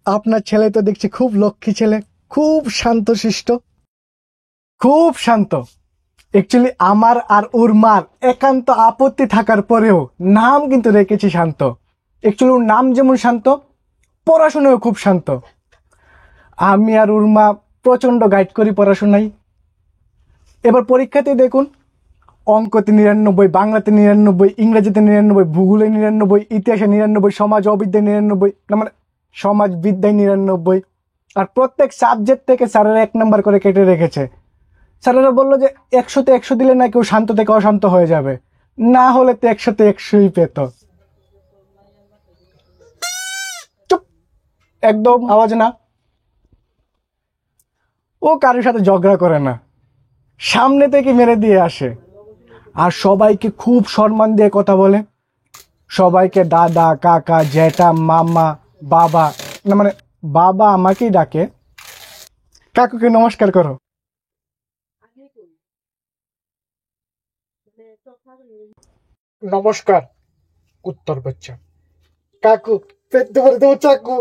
আপনার ছেলে তো দেখছি খুব লক্ষ্মী ছেলে, খুব শান্তশিষ্ট, খুব শান্ত। অ্যাকচুয়ালি আমার আর ওর মার একান্ত আপত্তি থাকার পরেও নাম কিন্তু রেখেছি শান্ত। অ্যাকচুয়ালি ওর নাম যেমন শান্ত, পড়াশোনাও খুব শান্ত। আমি আর ওর মা প্রচণ্ড গাইড করি পড়াশোনায়। এবার পরীক্ষাতে দেখুন, অঙ্কতে 99, বাংলাতে 99, ইংরেজিতে 99, ভূগোলে 99, ইতিহাসে 99, সমাজ অবিদ্যায় 99, না মানে সমাজবিদ্যায় 99। আর প্রত্যেক সাবজেক্ট থেকে স্যারেরা 1 নাম্বার করে কেটে রেখেছে। স্যারেরা বললো যে 100তে 100 দিলে না কেউ শান্ত থেকে অশান্ত হয়ে যাবে, না হলে তো 100তে 100ই পেত। চুপ, একদম আওয়াজ না। ও কারোর সাথে ঝগড়া করে না, সামনে থেকে মেরে দিয়ে আসে। আর সবাইকে খুব সম্মান দিয়ে কথা বলে, সবাইকে দাদা, কাকা, জ্যাঠা, মামা, বাবা, না মানে বাবা আমাকেই ডাকে। কাকুকে নমস্কার করো। নমস্কার, উত্তর বাচ্চা। কাকু, পেট ধরে দেবো চাকু।